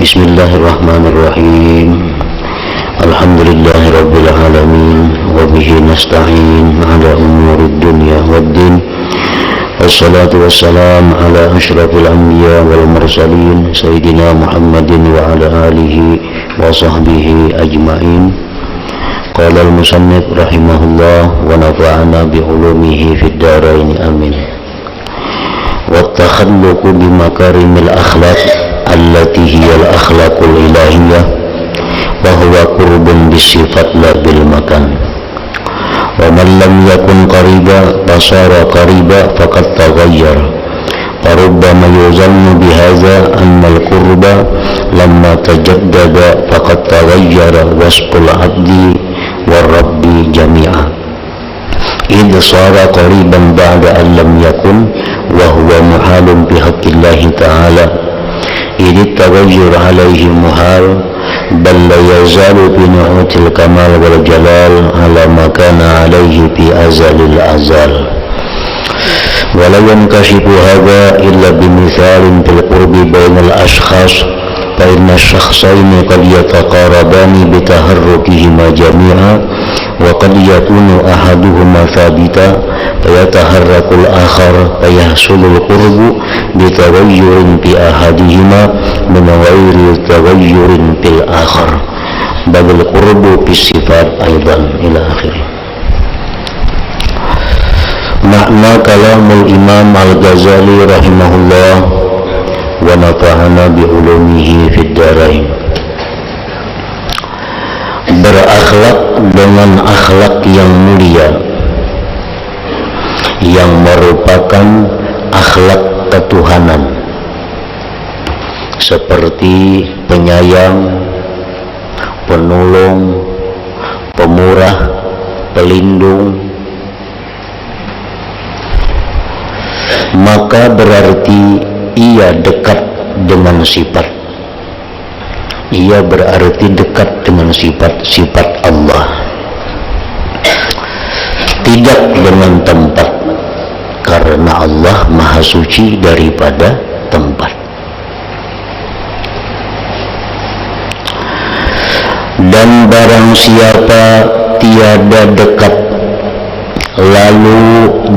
Bismillahirrahmanirrahim. Alhamdulillahirabbil alamin wa bihi nasta'in ala umurid dunya waddin. Wassalatu wassalam ala asyrafil anbiya wal mursalin sayyidina Muhammadin wa ala alihi wa sahbihi ajma'in. Qala al-musannif rahimahullah wa nafa'ana bi ulumihi fid dharain amin. Wa takhalluqu bi makarimil akhlaq allati hiya al-akhlaqul ilahiyah wa huwa qurbun bisifat la bil makan. Wa man lam yakun qariba fasara qariba faqad taghayyara. Farubbama yuzannu bihadza anna al-qurba lamma tajaddada faqad taghayyara wasful abdi war rabbi jami'a. Idh sara qariban ba'da an lam yakun wa huwa muhalun bihaqqillahi ta'ala. Idh taghayyur alaihi muhal bal la yazalu bi nu'util kamal wal jalal ala ma kana alaihi fi azalil azal. Wa la yankashifu hadha illa bimithalin fil qurbi bainal ashkhas fa inna ash-shakhsaini qad yataqarabani bitaharrukihima jami'a wa qad yakunu ahaduhuma thabita fayataharrakul akhar fayahsulul qurbu bitaghayyurin fi ahadihima min ghairi taghayyurin fil akhar badal qurbu fi sifat aidan ila akhir. Makna kalamul Imam Al-Ghazali rahimahullah wa nafa'ana bi ulumihi fid dharain. Berakhlak dengan akhlak yang mulia yang merupakan akhlak ketuhanan seperti penyayang, penolong, pemurah, pelindung, maka berarti ia dekat dengan sifat. Ia berarti dekat dengan sifat-sifat Allah, tidak dengan tempat, karena Allah maha suci daripada tempat. Dan barang siapa tiada dekat, lalu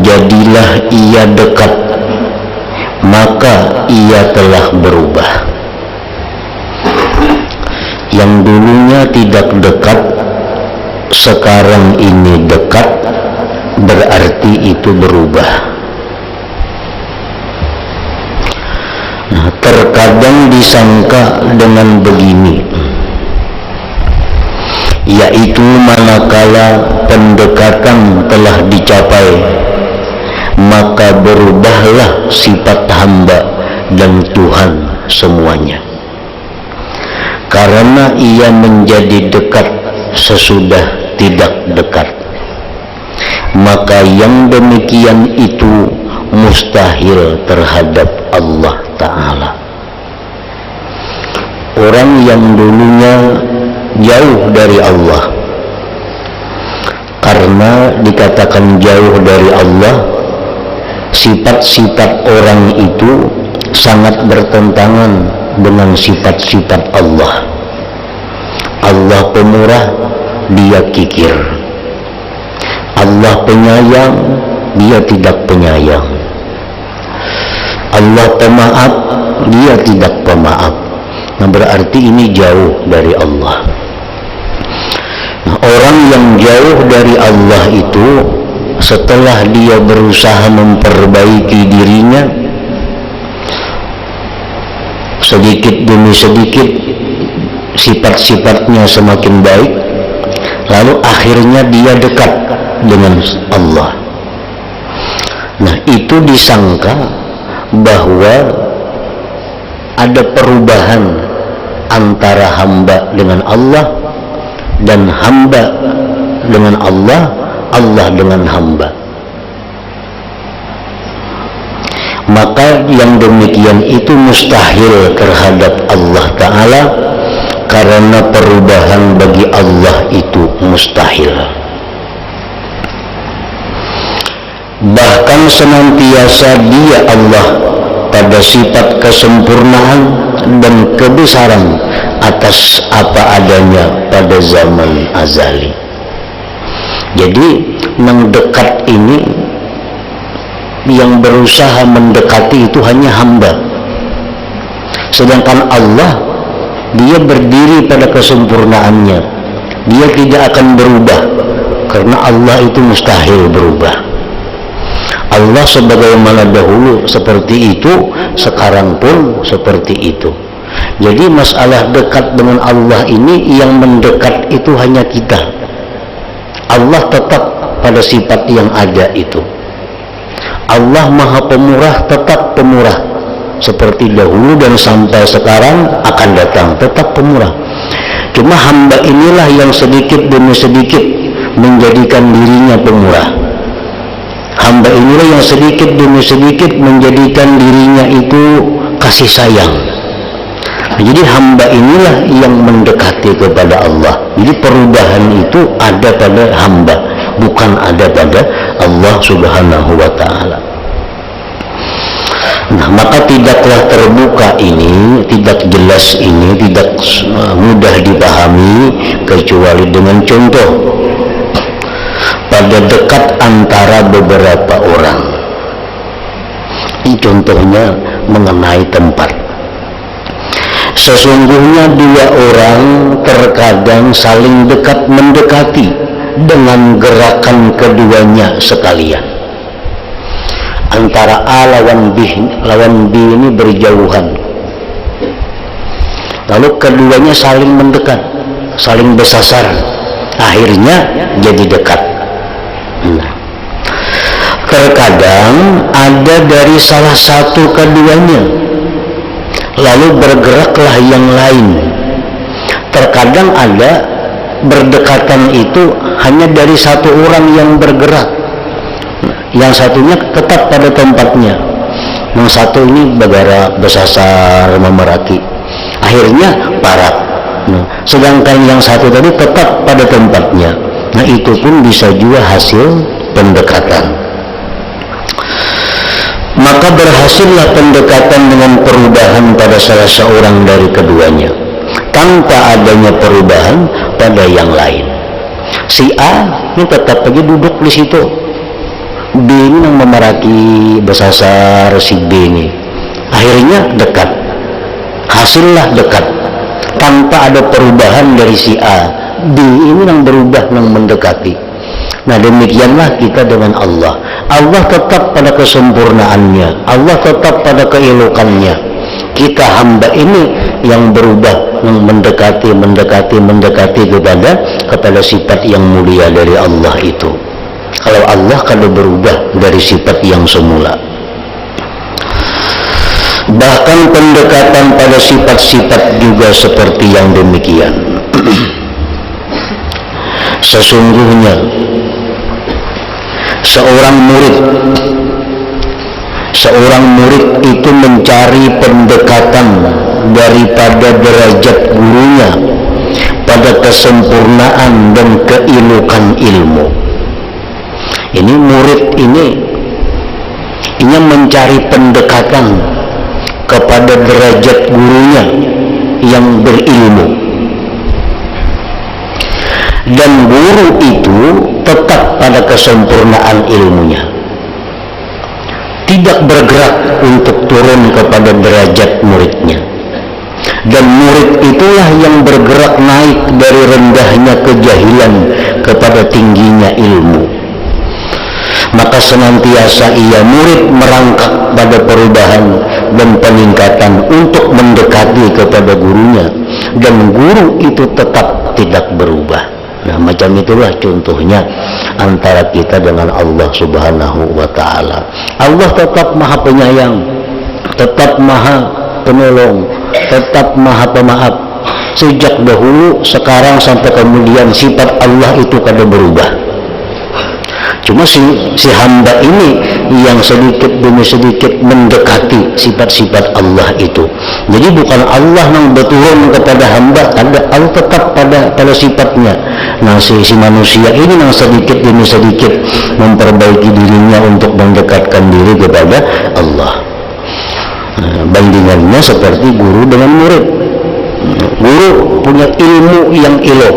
jadilah ia dekat, maka ia telah berubah. Yang dulunya tidak dekat, sekarang ini dekat, berarti itu berubah. Nah, terkadang disangka dengan begini, yaitu manakala pendekatan telah dicapai, maka berubahlah sifat hamba dan Tuhan semuanya. Karena ia menjadi dekat sesudah tidak dekat, maka yang demikian itu mustahil terhadap Allah Ta'ala. Orang yang dulunya jauh dari Allah, karena dikatakan jauh dari Allah, sifat-sifat orang itu sangat bertentangan dengan sifat-sifat Allah. Allah pemurah, dia kikir. Allah penyayang, dia tidak penyayang. Allah pemaaf, dia tidak pemaaf. Nah, berarti ini jauh dari Allah. Nah, orang yang jauh dari Allah itu, setelah dia berusaha memperbaiki dirinya sedikit demi sedikit, sifat-sifatnya semakin baik, lalu akhirnya dia dekat dengan Allah. Nah, itu disangka bahwa ada perubahan antara hamba dengan Allah dan hamba dengan Allah, Allah dengan hamba. Maka yang demikian itu mustahil terhadap Allah Ta'ala, karena perubahan bagi Allah itu mustahil. Bahkan senantiasa dia Allah pada sifat kesempurnaan dan kebesaran atas apa adanya pada zaman azali. Jadi mendekat ini, yang berusaha mendekati itu hanya hamba, sedangkan Allah, dia berdiri pada kesempurnaannya, dia tidak akan berubah karena Allah itu mustahil berubah. Allah sebagaimana dahulu seperti itu, sekarang pun seperti itu. Jadi masalah dekat dengan Allah ini, yang mendekat itu hanya kita. Allah tetap pada sifat yang ada itu. Allah Maha Pemurah, tetap pemurah seperti dahulu dan sampai sekarang akan datang, tetap pemurah. Cuma hamba inilah yang sedikit demi sedikit menjadikan dirinya pemurah. Hamba inilah yang sedikit demi sedikit menjadikan dirinya itu kasih sayang. Jadi hamba inilah yang mendekati kepada Allah. Jadi perubahan itu ada pada hamba, bukan ada pada Allah Subhanahu wa ta'ala. Nah, maka tidaklah terbuka ini, tidak jelas ini, tidak mudah dipahami kecuali dengan contoh. Pada dekat antara beberapa orang. Ini contohnya mengenai tempat. Sesungguhnya dua orang terkadang saling dekat mendekati dengan gerakan keduanya sekalian. Antara A lawan B ini berjauhan. Lalu keduanya saling mendekat, saling bersasar. Akhirnya jadi dekat. Nah, terkadang ada dari salah satu keduanya, lalu bergeraklah yang lain. Terkadang ada berdekatan itu hanya dari satu orang yang bergerak, yang satunya tetap pada tempatnya. Yang satu ini bergerak, bersasar, memeraki, akhirnya parah. Nah, sedangkan yang satu tadi tetap pada tempatnya. Nah, itu pun bisa juga hasil pendekatan. Maka berhasillah pendekatan dengan perubahan pada salah seorang dari keduanya, tanpa adanya perubahan pada yang lain. Si A ini tetap aja duduk di situ, B ini yang memeraki, bersasar si B ini. Akhirnya dekat, hasillah dekat, tanpa ada perubahan dari si A. B ini yang berubah, yang mendekati. Nah, demikianlah kita dengan Allah. Allah tetap pada kesempurnaannya, Allah tetap pada keelokannya. Kita hamba ini yang berubah, yang mendekati kepada sifat yang mulia dari Allah itu. Kalau Allah kalau berubah dari sifat yang semula. Bahkan pendekatan pada sifat-sifat juga seperti yang demikian. Sesungguhnya seorang murid itu mencari pendekatan daripada derajat gurunya pada kesempurnaan dan keelokan ilmu. Ini murid ini mencari pendekatan kepada derajat gurunya yang berilmu. Dan guru itu tetap pada kesempurnaan ilmunya, tidak bergerak untuk turun kepada derajat muridnya. Dan murid itulah yang bergerak naik dari rendahnya kejahilan kepada tingginya ilmu. Maka senantiasa ia murid merangkak pada perubahan dan peningkatan untuk mendekati kepada gurunya, dan guru itu tetap tidak berubah. Nah, macam itulah contohnya antara kita dengan Allah Subhanahu wa ta'ala. Allah tetap maha penyayang, tetap maha penolong, tetap maha pemaaf. Sejak dahulu, sekarang sampai kemudian sifat Allah itu kada berubah. Cuma si hamba ini yang sedikit demi sedikit mendekati sifat-sifat Allah itu. Jadi bukan Allah yang berturun kepada hamba, Allah tetap pada sifatnya. Nah, si manusia ini yang sedikit demi sedikit memperbaiki dirinya untuk mendekatkan diri kepada Allah. Bandingannya seperti guru dengan murid. Guru punya ilmu yang elok,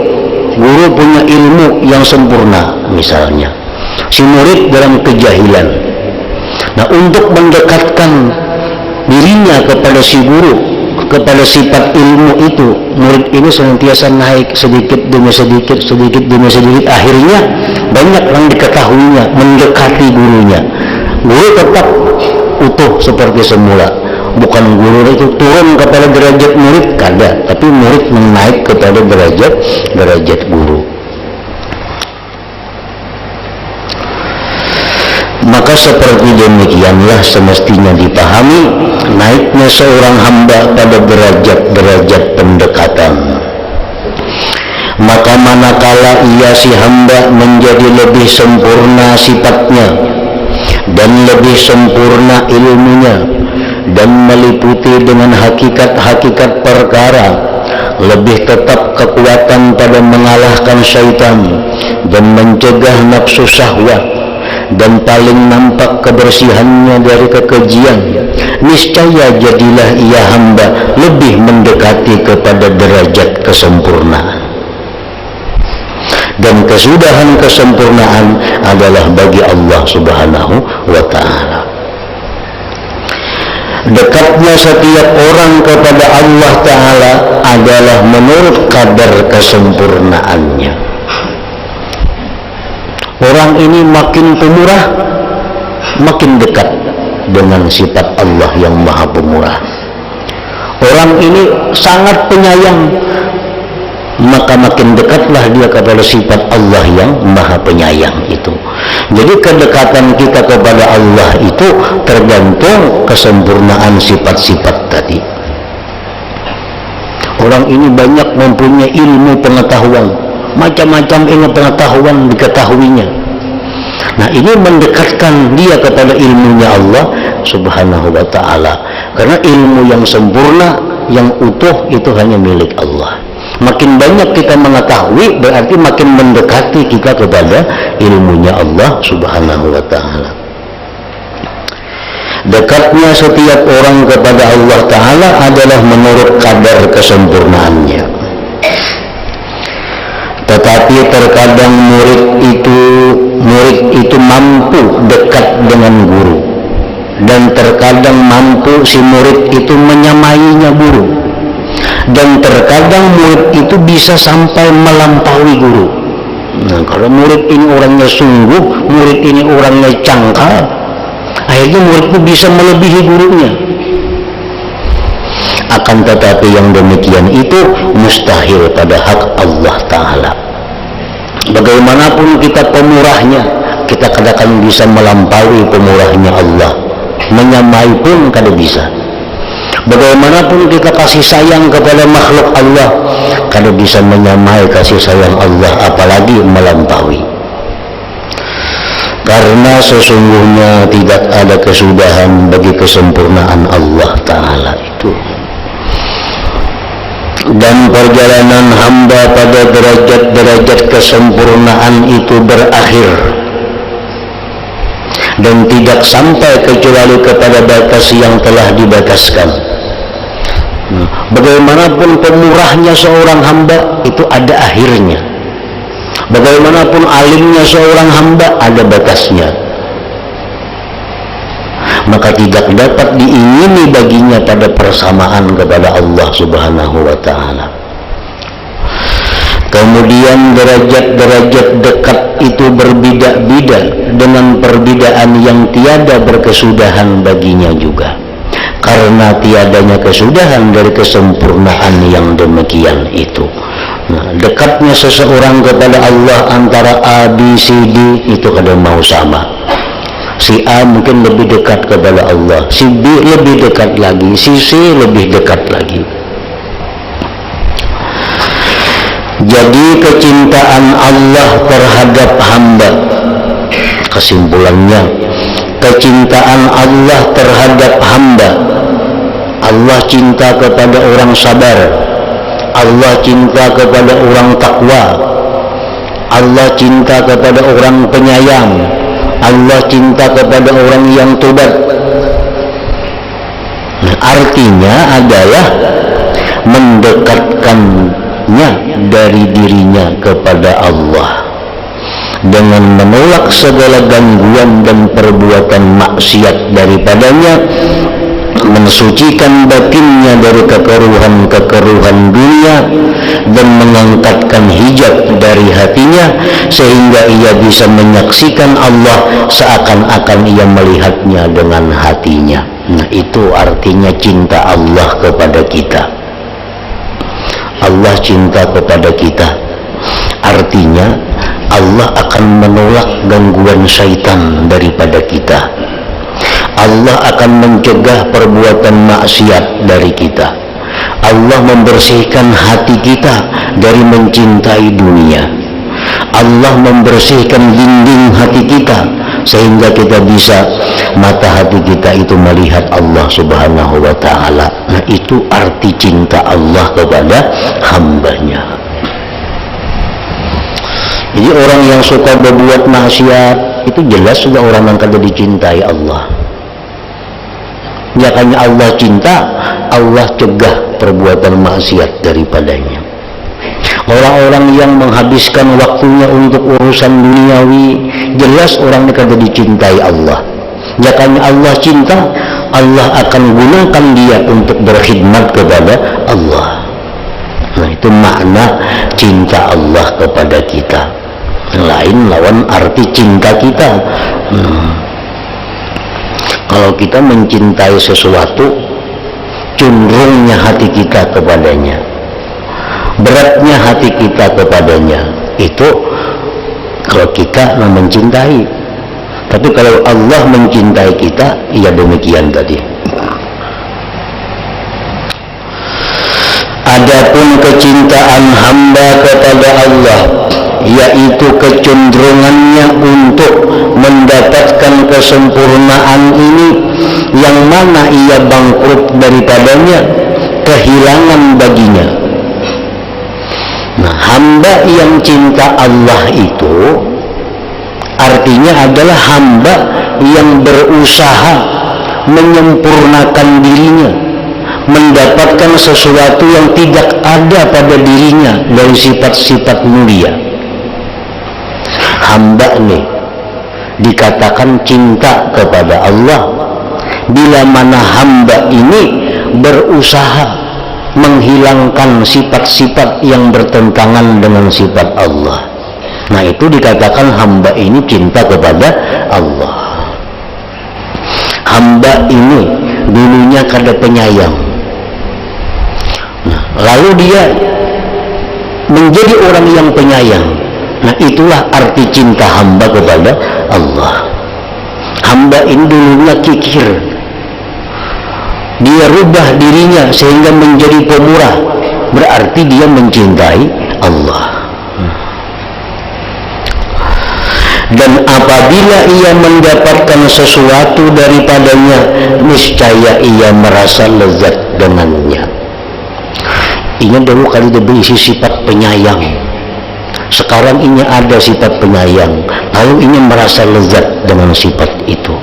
guru punya ilmu yang sempurna misalnya, si murid dalam kejahilan. Nah, untuk mendekatkan dirinya kepada si guru, kepada sifat ilmu itu, murid ini senantiasa naik sedikit demi sedikit, sedikit demi sedikit, akhirnya banyak yang diketahuinya, mendekati gurunya. Guru tetap utuh seperti semula, bukan guru itu turun kepada derajat murid kada, tapi murid menaik kepada derajat guru. Maka seperti demikianlah semestinya dipahami naiknya seorang hamba pada derajat pendekatan. Maka manakala ia si hamba menjadi lebih sempurna sifatnya dan lebih sempurna ilmunya dan meliputi dengan hakikat-hakikat perkara, lebih tetap kekuatan pada mengalahkan syaitan dan mencegah nafsu syahwat, dan paling nampak kebersihannya dari kekejian, niscaya jadilah ia hamba lebih mendekati kepada derajat kesempurnaan. Dan kesudahan kesempurnaan adalah bagi Allah Subhanahu wa ta'ala. Dekatnya setiap orang kepada Allah Ta'ala adalah menurut kadar kesempurnaannya. Orang ini makin pemurah, makin dekat dengan sifat Allah yang maha pemurah. Orang ini sangat penyayang, maka makin dekatlah dia kepada sifat Allah yang maha penyayang itu. Jadi kedekatan kita kepada Allah itu tergantung kesempurnaan sifat-sifat tadi. Orang ini banyak mempunyai ilmu pengetahuan, macam-macam ilmu pengetahuan diketahuinya. Nah, ini mendekatkan dia kepada ilmunya Allah Subhanahu wa ta'ala, karena ilmu yang sempurna, yang utuh itu hanya milik Allah. Makin banyak kita mengetahui, berarti makin mendekati kita kepada ilmunya Allah Subhanahu wa ta'ala. Dekatnya setiap orang kepada Allah Ta'ala adalah menurut kadar kesempurnaannya. Tetapi terkadang murid itu mampu dekat dengan guru, dan terkadang mampu si murid itu menyamainya guru, dan terkadang murid itu bisa sampai melampaui guru. Nah, kalau murid ini orangnya sungguh, murid ini orangnya cangkal, akhirnya murid itu bisa melebihi gurunya. Akan tetapi yang demikian itu mustahil pada hak Allah Ta'ala. Bagaimanapun kita pemurahnya, kita kadang bisa melampaui pemurahnya Allah, menyamai pun kada bisa. Bagaimanapun kita kasih sayang kepada makhluk Allah, kada bisa menyamai kasih sayang Allah, apalagi melampaui. Karena sesungguhnya tidak ada kesudahan bagi kesempurnaan Allah Ta'ala itu. Dan perjalanan hamba pada derajat-derajat kesempurnaan itu berakhir dan tidak sampai kecuali kepada batas yang telah dibataskan. Bagaimanapun pemurahnya seorang hamba itu ada akhirnya. Bagaimanapun alimnya seorang hamba ada batasnya. Maka tidak dapat diingini baginya pada persamaan kepada Allah Subhanahu wa ta'ala. Kemudian derajat-derajat dekat itu berbeda-beda dengan perbedaan yang tiada berkesudahan baginya juga, karena tiadanya kesudahan dari kesempurnaan yang demikian itu. Nah, dekatnya seseorang kepada Allah antara A, B, C, D itu kada mau sama. Si A mungkin lebih dekat kepada Allah, si B lebih dekat lagi, si C lebih dekat lagi. Jadi kecintaan Allah terhadap hamba, kesimpulannya, kecintaan Allah terhadap hamba, Allah cinta kepada orang sabar, Allah cinta kepada orang takwa, Allah cinta kepada orang penyayang, Allah cinta kepada orang yang tobat. Nah, artinya adalah mendekatkannya dari dirinya kepada Allah dengan menolak segala gangguan dan perbuatan maksiat daripadanya, mensucikan batinnya dari kekeruhan-kekeruhan dunia, dan mengangkatkan hijab dari hatinya sehingga ia bisa menyaksikan Allah seakan-akan ia melihatnya dengan hatinya. Nah, itu artinya cinta Allah kepada kita. Allah cinta kepada kita, artinya Allah akan menolak gangguan syaitan daripada kita. Allah akan mencegah perbuatan maksiat dari kita. Allah membersihkan hati kita dari mencintai dunia. Allah membersihkan dinding hati kita sehingga kita bisa, mata hati kita itu melihat Allah Subhanahu wa ta'ala. Nah, itu arti cinta Allah kepada hambanya. Jadi orang yang suka berbuat maksiat itu jelas sudah orang yang kada dicintai Allah. Makanya Allah cinta, Allah cegah perbuatan maksiat daripadanya. Orang-orang yang menghabiskan waktunya untuk urusan duniawi, jelas orang yang kada dicintai Allah. Makanya Allah cinta, Allah akan gunakan dia untuk berkhidmat kepada Allah. Nah, itu makna cinta Allah kepada kita. Lain lawan arti cinta kita. Kalau kita mencintai sesuatu, cenderungnya hati kita kepadanya, beratnya hati kita kepadanya, itu kalau kita mencintai. Tapi kalau Allah mencintai kita, ya demikian tadi. Adapun kecintaan hamba kepada Allah, yaitu kecenderungannya untuk mendapatkan kesempurnaan ini, yang mana ia bangkrut daripadanya, kehilangan baginya. Nah, hamba yang cinta Allah itu artinya adalah hamba yang berusaha menyempurnakan dirinya, mendapatkan sesuatu yang tidak ada pada dirinya dari sifat-sifat mulia. Hamba nih dikatakan cinta kepada Allah bila mana hamba ini berusaha menghilangkan sifat-sifat yang bertentangan dengan sifat Allah. Nah, itu dikatakan hamba ini cinta kepada Allah. Hamba ini dulunya kada penyayang, nah, lalu dia menjadi orang yang penyayang. Nah, itulah arti cinta hamba kepada Allah. Hamba ini dulunya kikir, dia rubah dirinya sehingga menjadi pemurah, berarti dia mencintai Allah. Dan apabila ia mendapatkan sesuatu daripadanya, niscaya ia merasa lezat dengannya. Ini dulu kali dia berisi sifat penyayang, sekarang ini ada sifat penyayang, lalu ini merasa lezat dengan sifat itu.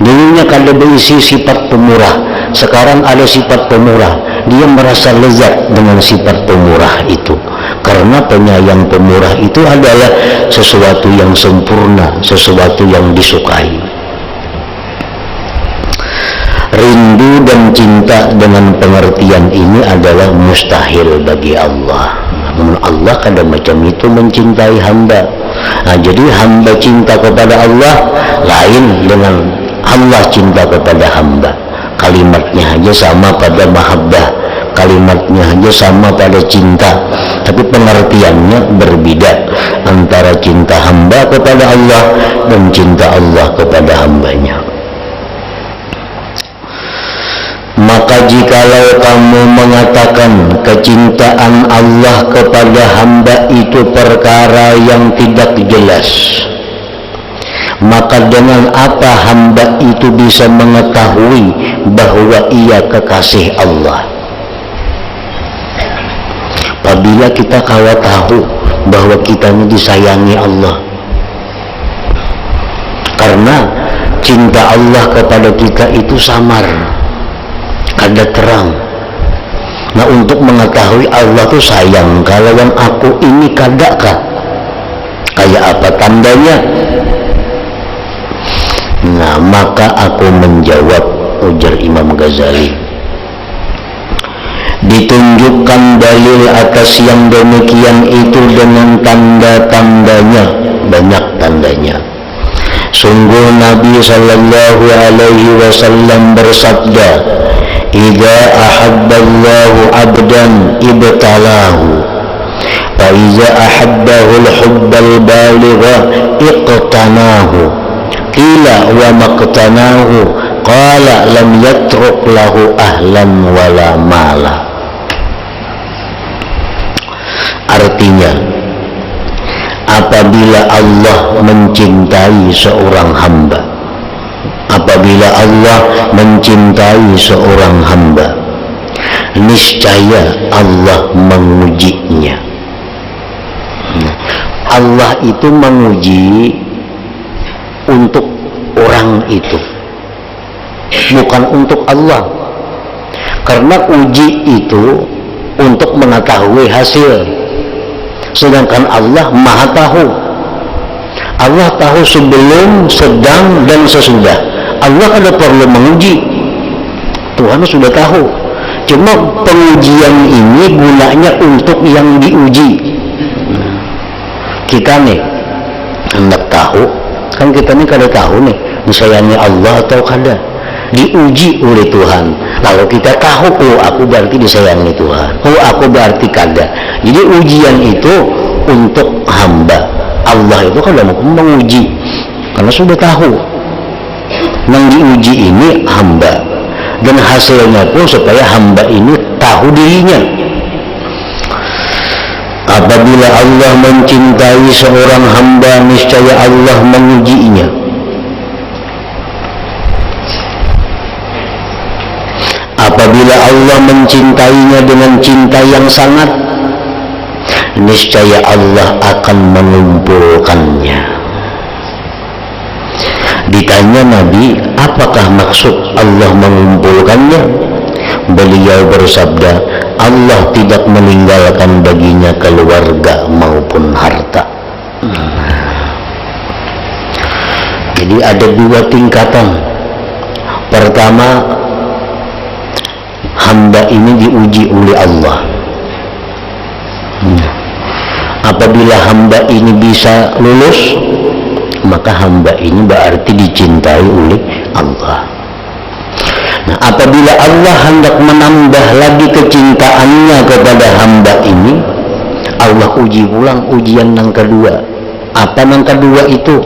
Dulunya kada berisi sifat pemurah, sekarang ada sifat pemurah, dia merasa lezat dengan sifat pemurah itu. Karena penyayang pemurah itu adalah sesuatu yang sempurna, sesuatu yang disukai. Rindu dan cinta dengan pengertian ini adalah mustahil bagi Allah. Namun Allah kada macam itu mencintai hamba. Nah, jadi hamba cinta kepada Allah lain dengan Allah cinta kepada hamba. Kalimatnya aja sama pada mahabbah, kalimatnya aja sama pada cinta, tapi pengertiannya berbeda antara cinta hamba kepada Allah dan cinta Allah kepada hambanya. Maka jikalau kamu mengatakan kecintaan Allah kepada hamba itu perkara yang tidak jelas, maka dengan apa hamba itu bisa mengetahui bahwa ia kekasih Allah? Apabila kita kawat tahu bahwa kita ini disayangi Allah, karena cinta Allah kepada kita itu samar, kada terang. Nah, untuk mengetahui Allah tuh sayang kalau yang aku ini kada kah, kayak apa tandanya? Nah, maka aku menjawab, ujar Imam Ghazali, ditunjukkan dalil atas yang demikian itu dengan tanda-tandanya, banyak tandanya. Sungguh Nabi sallallahu alaihi wasallam bersabda, "Idza ahabballahu 'abdan ibtalahu, fa idza ahabbahu al-hubbal baligha iqtanahu." Qila wa maqtanahu, qala lam yatruk lahu ahlan wala mala. Artinya, apabila Allah mencintai seorang hamba, apabila Allah mencintai seorang hamba, niscaya Allah mengujinya. Allah itu menguji untuk orang itu, bukan untuk Allah. Karena uji itu untuk mengetahui hasil, sedangkan Allah maha tahu. Allah tahu sebelum, sedang, dan sesudah. Allah ada perlu menguji, Tuhan sudah tahu. Cuma pengujian ini gunanya untuk yang diuji. Kita nih hendak tahu, kan kita nih kada tahu nih disayangi Allah atau kada, diuji oleh Tuhan. Lalu kita tahu, oh aku berarti disayangi Tuhan, oh aku berarti kada. Jadi ujian itu untuk hamba. Allah itu kada mau menguji karena sudah tahu. Yang diuji ini hamba, dan hasilnya pun supaya hamba ini tahu dirinya. Apabila Allah mencintai seorang hamba, niscaya Allah mengujinya. Apabila Allah mencintainya dengan cinta yang sangat, niscaya Allah akan mengumpulkannya. Ditanya Nabi, apakah maksud Allah mengumpulkannya? Beliau bersabda, Allah tidak meninggalkan baginya keluarga maupun harta. Jadi ada dua tingkatan. Pertama, hamba ini diuji oleh Allah. Apabila hamba ini bisa lulus, maka hamba ini berarti dicintai oleh Allah. Nah, apabila Allah hendak menambah lagi kecintaannya kepada hamba ini, Allah uji ulang ujian yang kedua. Apa yang kedua itu?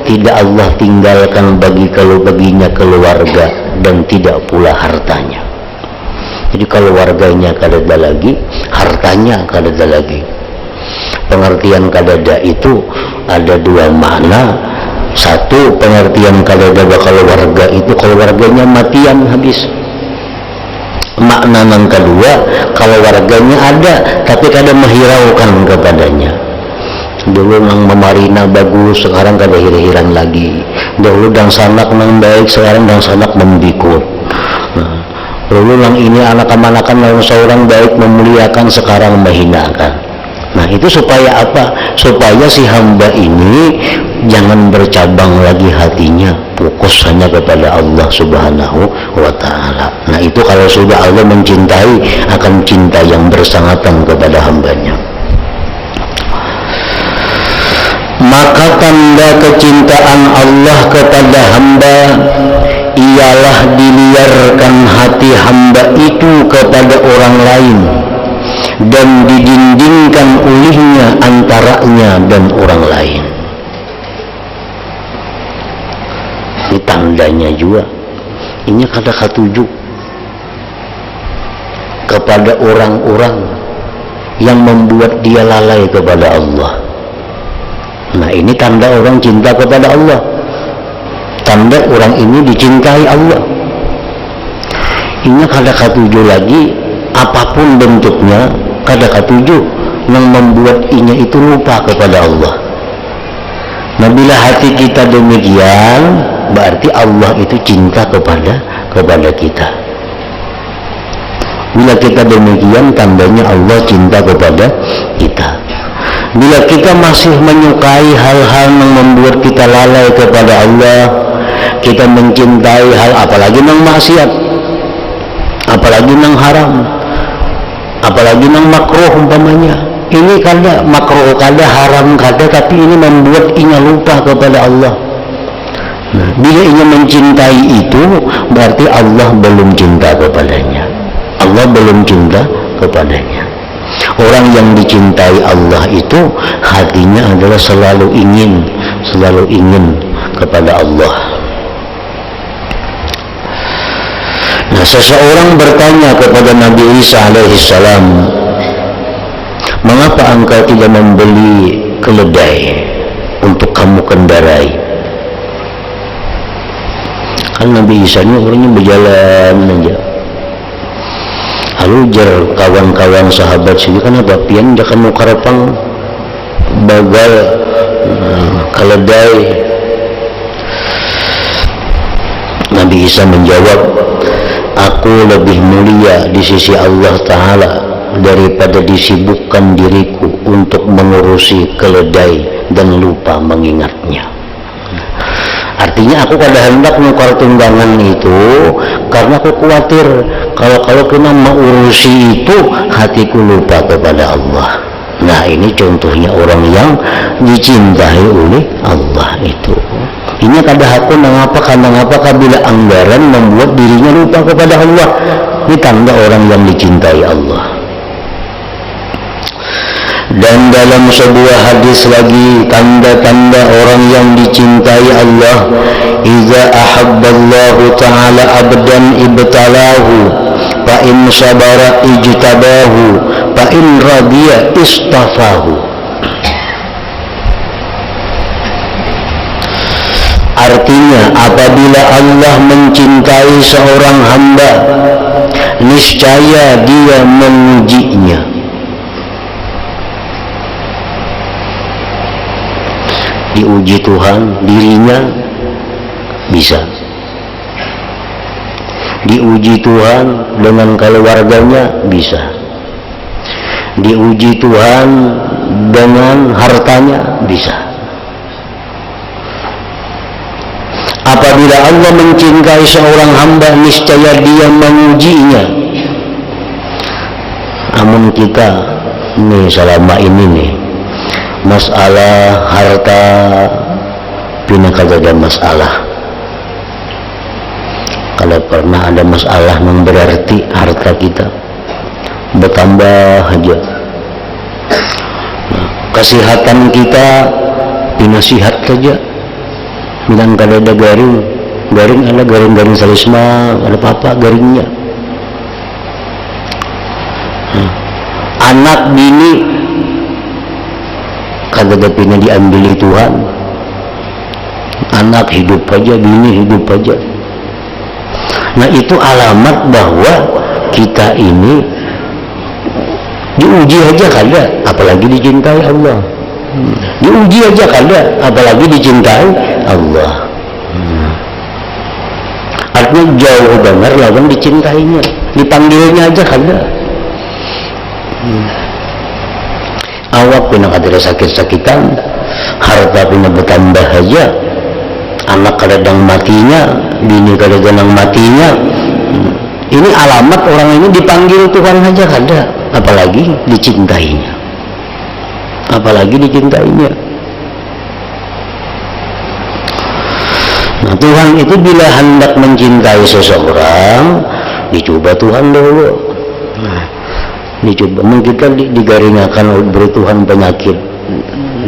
Tidak Allah tinggalkan baginya keluarga dan tidak pula hartanya. Jadi keluarganya kadada lagi, hartanya kadada lagi. Pengertian kadada itu ada dua makna. Satu, pengertian kadada keluarga itu keluarganya matian habis. Makna yang kedua, keluarganya ada tapi kada menghiraukan kepadanya. Dulu nang memarina bagus, sekarang kada hir-hiran lagi. Dulu dan sanak nang baik, sekarang dan sanak membikut. Nah, dulu nang ini anak-anakan nang seorang baik memuliakan, sekarang menghinakan. Nah, itu supaya apa? Supaya si hamba ini jangan bercabang lagi hatinya, fokus hanya kepada Allah Subhanahu wa ta'ala. Nah, itu kalau sudah Allah mencintai, akan cinta yang bersangatan kepada hambanya. Maka tanda kecintaan Allah kepada hamba ialah diliarkan hati hamba itu kepada orang lain dan didindingkan olehnya antaranya dan orang lain. Ini tandanya juga. Ini kata ketujuh kepada orang-orang yang membuat dia lalai kepada Allah. Nah, ini tanda orang cinta kepada Allah. Tanda orang ini dicintai Allah. Ini kata ketujuh lagi, apapun bentuknya, kata ketujuh yang membuat inya itu lupa kepada Allah. Nah, bila hati kita demikian, berarti Allah itu cinta kepada kita. Bila kita demikian, tandanya Allah cinta kepada kita. Bila kita masih menyukai hal-hal yang membuat kita lalai kepada Allah, kita mencintai hal apalagi yang maksiat, apalagi yang haram, apalagi yang makruh umpamanya. Ini kada makruh, kada haram, kada, tapi ini membuat inya lupa kepada Allah. Nah, bila inya mencintai itu, berarti Allah belum cinta kepadanya. Allah belum cinta kepadanya. Orang yang dicintai Allah itu hatinya adalah selalu ingin kepada Allah. Nah, seseorang bertanya kepada Nabi Isa alaihissalam, mengapa engkau tidak membeli keledai untuk kamu kendarai? Kan Nabi Isa ini orangnya berjalan aja. Lalu jar kawan-kawan sahabat sini, kenapa pian jangan mukarapang bagal keledai? Nabi Isa menjawab, aku lebih mulia di sisi Allah Ta'ala daripada disibukkan diriku untuk mengurusi keledai dan lupa mengingatnya. Artinya aku kada hendak nukar tunggangan itu karena aku khawatir kalau kena mengurusi itu hatiku lupa kepada Allah. Nah, ini contohnya orang yang dicintai oleh Allah itu. Ini kada aku mengapa bila anggaran membuat dirinya lupa kepada Allah. Ini tanda orang yang dicintai Allah. Dan dalam sebuah hadis lagi, tanda-tanda orang yang dicintai Allah, iza ahabballahu ta'ala abdan ibtalahu, fa in sabara ijtabahu, fa in radiya istafahu. Artinya, apabila Allah mencintai seorang hamba, niscaya dia mengujinya. Diuji Tuhan, dirinya bisa. Diuji Tuhan dengan keluarganya, bisa. Diuji Tuhan dengan hartanya, bisa. Apabila Allah mencintai seorang hamba, niscaya dia mengujinya. Namun kita nih selama ini nih, masalah harta pina kada masalah. Kalau pernah ada masalah yang berarti harta kita bertambah aja. Nah, kesehatan kita pina sihat saja. Bilang kada ada garing ada garing salisma, ada apa garingnya. Nah, anak bini kada pina diambil Tuhan. Anak hidup aja, bini hidup aja. Nah, itu alamat bahwa kita ini diuji aja kada, apalagi dicintai Allah. Diuji aja kada, apalagi dicintai Allah. Artinya jauh benar lawan dicintainya, dipanggilnya aja kada. Awak pina kada sakit-sakitan, harta pina bertambah aja, anak kadang matinya, bini kadang matinya. Ini alamat orang ini dipanggil Tuhan aja kada, apalagi dicintainya. Apalagi dicintainya. Nah, Tuhan itu bila hendak mencintai seseorang, dicoba Tuhan dulu. Nah, dicoba, kita digaringakan beri Tuhan penyakit,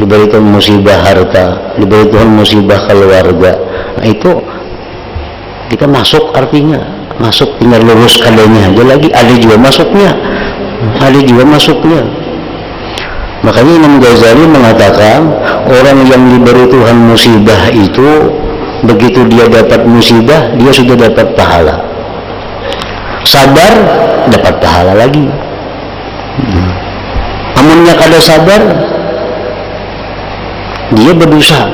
diberi Tuhan musibah harta, diberi Tuhan musibah keluarga. Nah, itu kita masuk, artinya masuk, tinggal lurus kadanya aja lagi, ada juga masuknya. Makanya Imam Ghazali mengatakan, orang yang diberi Tuhan musibah itu, begitu dia dapat musibah, dia sudah dapat pahala. Sabar, dapat pahala lagi. Amunnya kada sabar, dia berdosa,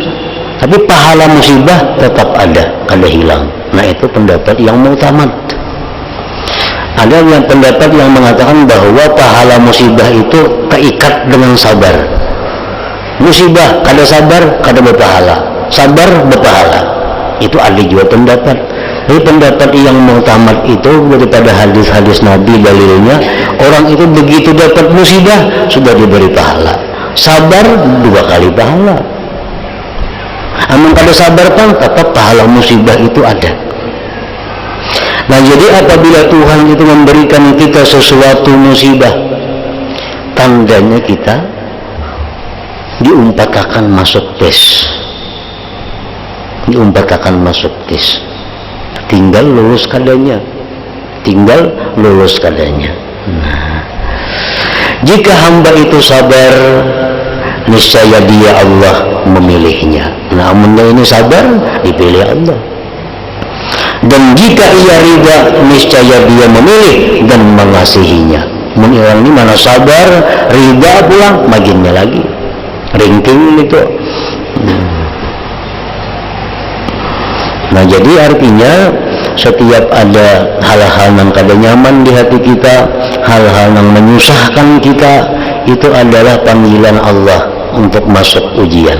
tapi pahala musibah tetap ada, kada hilang. Nah, itu pendapat yang mutamat. Ada yang pendapat yang mengatakan bahwa pahala musibah itu keikat dengan sabar. Musibah kada sabar kada berpahala, sabar berpahala. Itu ada juga pendapat. Tapi pendapat yang muktamad itu daripada hadis-hadis Nabi dalilnya, orang itu begitu dapat musibah sudah diberi pahala. Sabar 2 kali pahala. Amun kada sabar pun tetap pahala musibah itu ada. Nah, jadi apabila Tuhan itu memberikan kita sesuatu musibah, tandanya kita diumpatakan masuk tes. Diumpatakan masuk tes. Tinggal lulus kadanya. Tinggal lulus kadanya. Nah, jika hamba itu sabar, niscaya dia Allah memilihnya. Namun ini sabar, dipilih Allah. Dan jika ia riba, niscaya dia memilih dan mengasihinya. Mengilang ini mana sabar, riba pulang, maginnya lagi. Ringking itu. Nah, jadi artinya setiap ada hal-hal yang kada nyaman di hati kita, hal-hal yang menyusahkan kita, itu adalah panggilan Allah untuk masuk ujian.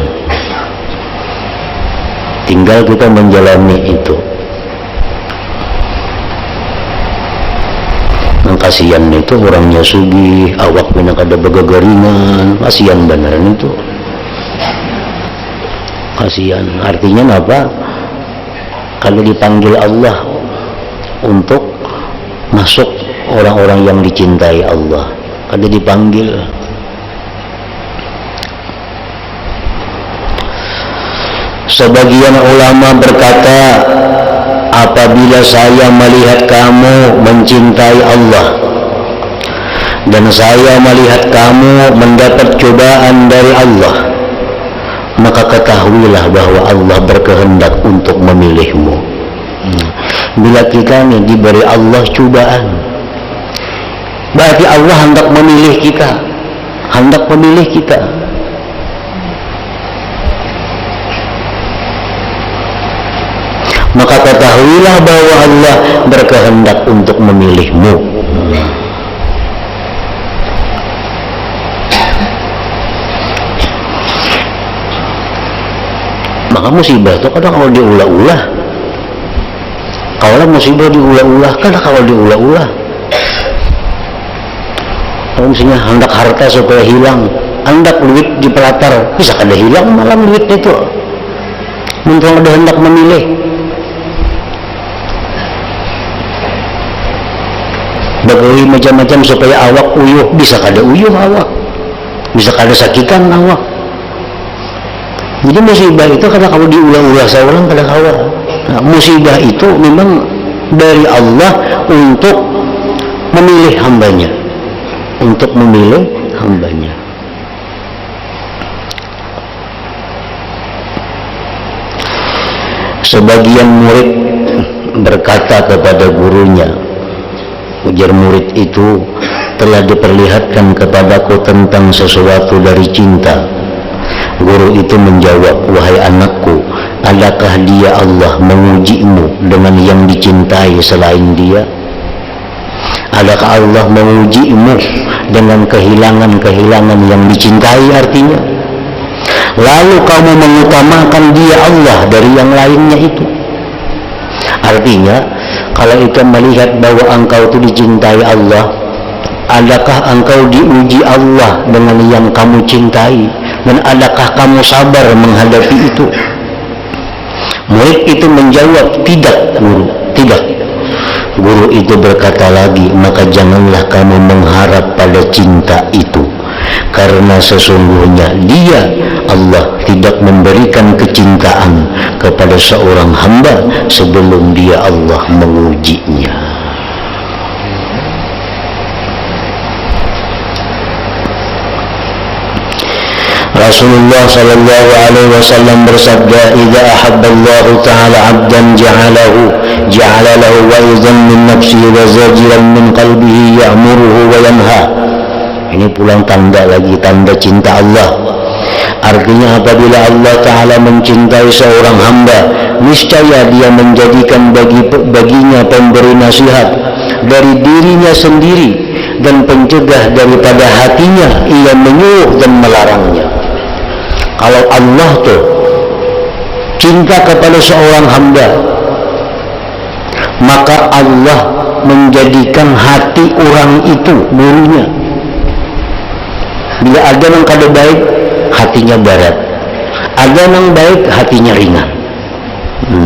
Tinggal kita menjalani itu. Kasihan itu orangnya sugih, awak pina kada begagaringan, kasihan beneran itu. Kasihan, artinya apa? Kalau dipanggil Allah untuk masuk orang-orang yang dicintai Allah, kada dipanggil. Sebagian ulama berkata, apabila saya melihat kamu mencintai Allah dan saya melihat kamu mendapat cobaan dari Allah, maka ketahuilah bahwa Allah berkehendak untuk memilihmu. Bila kita ini diberi Allah cobaan, berarti Allah hendak memilih kita, hendak memilih kita. Maka ketahuilah bahwa Allah berkehendak untuk memilihmu. Maka musibah itu kadang kalau diulah-ulah, kalau musibah diulah-ulah, kadang kalau diulah-ulah. Kalau misalnya hendak harta supaya hilang, hendak duit di pelatar, bisa kada hilang malam duit itu. Muntah ada hendak memilih. Bagaimana macam-macam supaya awak uyuh, bisa kada uyuh awak, bisa kada sakitan awak. Jadi musibah itu kadang kalau diulah-ulah seorang kada kawa. Nah, musibah itu memang dari Allah untuk memilih hambanya, untuk memilih hambanya. Sebagian murid berkata kepada gurunya, ujar murid itu, telah diperlihatkan kepadaku tentang sesuatu dari cinta. Guru itu menjawab, wahai anakku, adakah dia Allah mengujimu dengan yang dicintai selain dia? Adakah Allah mengujimu dengan kehilangan-kehilangan yang dicintai artinya? Lalu kamu mengutamakan dia Allah dari yang lainnya itu. Artinya, kalau itu melihat bahwa engkau itu dicintai Allah, adakah engkau diuji Allah dengan yang kamu cintai? Dan adakah kamu sabar menghadapi itu? Murid itu menjawab, tidak guru, tidak. Guru itu berkata lagi, maka janganlah kamu mengharap pada cinta itu, karena sesungguhnya dia, Allah, tidak memberikan kecintaan kepada seorang hamba sebelum dia Allah mengujinya. Rasulullah sallallahu alaihi wasallam bersabda, "Idza ahabballahu ta'ala 'abdan ja'ala lahu wa'izan min nafsihi wa zajiran min qalbihi ya'muruhu wa yanha." Ini pulang tanda lagi, tanda cinta Allah. Artinya apabila Allah Ta'ala mencintai seorang hamba, niscaya dia menjadikan baginya pemberi nasihat, dari dirinya sendiri dan pencegah daripada hatinya ia menyuruh dan melarangnya. Kalau Allah tuh cinta kepada seorang hamba, maka Allah menjadikan hati orang itu murunya. Bila ada yang kada baik, hatinya berat. Ada yang baik, hatinya ringan.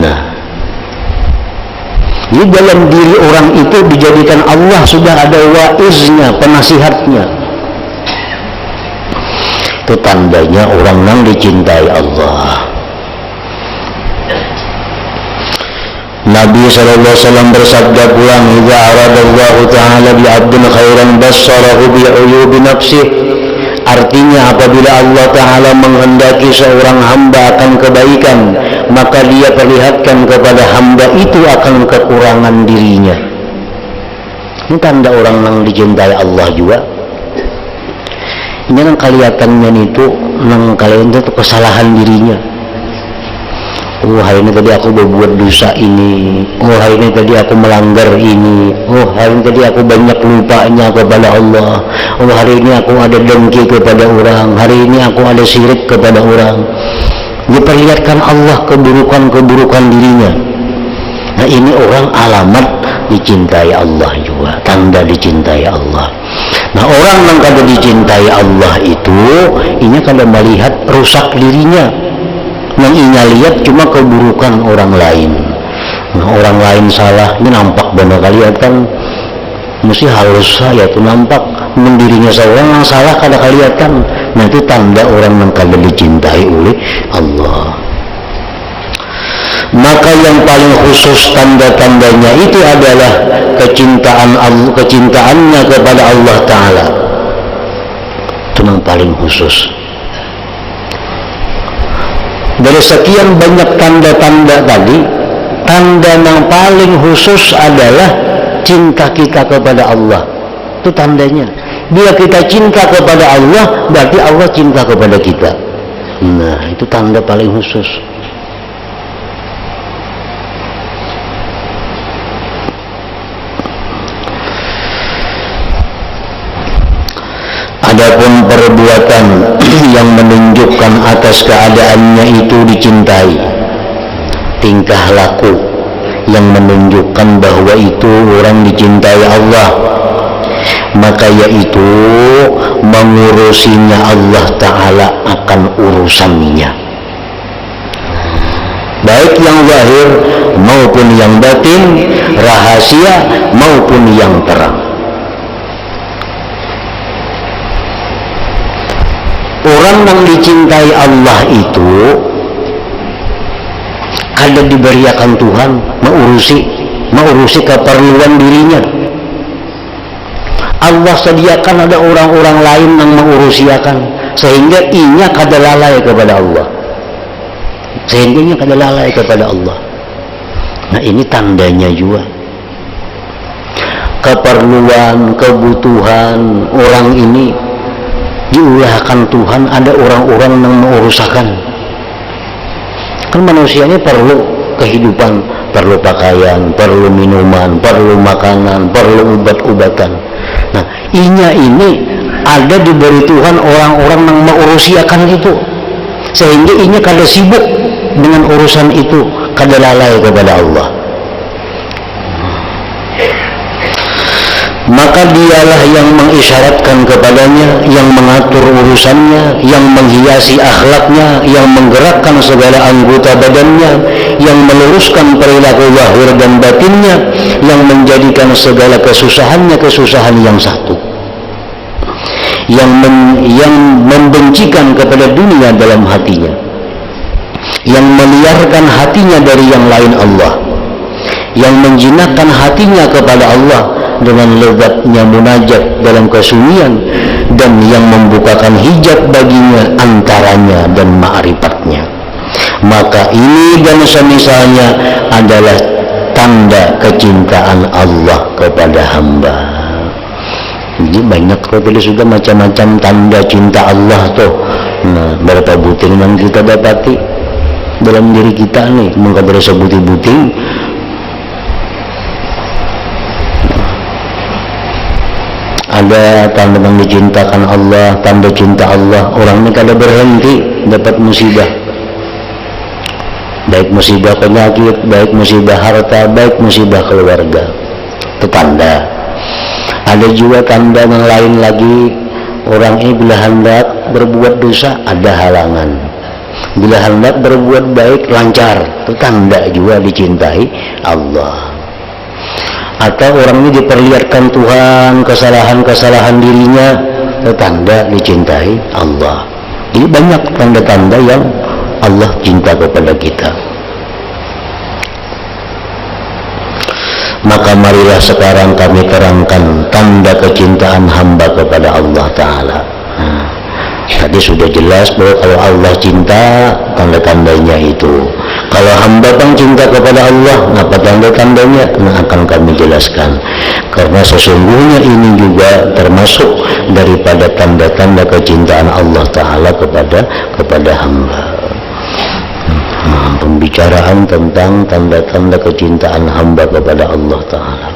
Nah, di dalam diri orang itu dijadikan Allah sudah ada waiznya, penasihatnya. Itu tandanya orang yang dicintai Allah. Nabi SAW bersabda pulang, "Idza aradallahu ta'ala bi 'abdin khairan bassarahu bi 'uyubi nafsih." Artinya apabila Allah Ta'ala menghendaki seorang hamba akan kebaikan, maka dia perlihatkan kepada hamba itu akan kekurangan dirinya. Ini tanda orang yang dicintai Allah juga. Ini yang kelihatannya itu, yang kalian itu kesalahan dirinya. Oh, hari ini tadi aku berbuat dosa ini. Oh, hari ini tadi aku melanggar ini. Oh, hari ini tadi aku banyak lupanya kepada Allah. Oh, hari ini aku ada dengki kepada orang. Hari ini aku ada syirik kepada orang. Diperlihatkan Allah keburukan-keburukan dirinya. Nah, ini orang alamat dicintai Allah juga, tanda dicintai Allah. Nah, orang yang kada dicintai Allah itu, ini kada melihat rusak dirinya. Yang inya lihat cuma keburukan orang lain. Nah, orang lain salah, ini nampak benar kalian kan, mesti halus saya itu nampak. Mendirinya seorang yang salah kada kelihatan. Nah, itu tanda orang yang kada dicintai oleh Allah. Maka yang paling khusus tanda-tandanya itu adalah kecintaannya kepada Allah Ta'ala. Itu yang paling khusus. Dari sekian banyak tanda-tanda tadi, tanda yang paling khusus adalah cinta kita kepada Allah. Itu tandanya. Bila kita cinta kepada Allah, berarti Allah cinta kepada kita. Nah, itu tanda paling khusus. Adapun perbuatan yang menunjukkan atas keadaannya itu dicintai, tingkah laku yang menunjukkan bahwa itu orang dicintai Allah, maka yaitu mengurusinya Allah Ta'ala akan urusannya, baik yang zahir maupun yang batin, rahasia maupun yang terang. Orang yang dicintai Allah itu ada diberikan Tuhan mengurusi keperluan dirinya. Allah sediakan ada orang-orang lain yang mengurusiakan, sehingga inya kada lalai kepada Allah. Nah, ini tandanya juga. Keperluan, kebutuhan orang ini diulahkan Tuhan, ada orang-orang yang mengurusakan. Kan manusia ini perlu kehidupan, perlu pakaian, perlu minuman, perlu makanan, perlu obat-obatan. Nah, inya ini ada diberi Tuhan orang-orang yang mengurusiakan itu, sehingga inya kada sibuk dengan urusan itu, kada lalai kepada Allah. Maka dialah yang mengisyaratkan kepadanya, yang mengatur urusannya, yang menghiasi akhlaknya, yang menggerakkan segala anggota badannya, yang meluruskan perilaku zahir dan batinnya, yang menjadikan segala kesusahannya kesusahan yang satu, yang membencikan kepada dunia dalam hatinya, yang meliarkan hatinya dari yang lain Allah, yang menjinakkan hatinya kepada Allah dengan lezatnya munajat dalam kesunyian, dan yang membukakan hijab baginya antaranya dan ma'rifatnya. Maka ini dan semisalnya adalah tanda kecintaan Allah kepada hamba. Jadi banyak kok tadi sudah macam-macam tanda cinta Allah tuh. Nah, berapa buting yang kita dapati dalam diri kita nih, mengkabar sebuti buting. ada tanda dicintakan Allah, tanda cinta Allah. Orang ini kada berhenti dapat musibah, baik musibah penyakit, baik musibah harta, baik musibah keluarga. Itu tanda. Ada juga tanda yang lain lagi, orang ini bila hendak berbuat dosa ada halangan, bila hendak berbuat baik lancar. Itu tanda juga dicintai Allah. Atau orang ini diperlihatkan Tuhan kesalahan-kesalahan dirinya, itu tanda dicintai Allah. Jadi banyak tanda-tanda yang Allah cinta kepada kita. Maka marilah sekarang kami terangkan tanda kecintaan hamba kepada Allah Ta'ala. Tadi sudah jelas bahwa kalau Allah cinta, tanda-tandanya itu. Kalau hamba pun cinta kepada Allah, apa tanda-tandanya? Akan kami jelaskan. Karena sesungguhnya ini juga termasuk daripada tanda-tanda kecintaan Allah Ta'ala kepada hamba. Pembicaraan tentang tanda-tanda kecintaan hamba kepada Allah Ta'ala.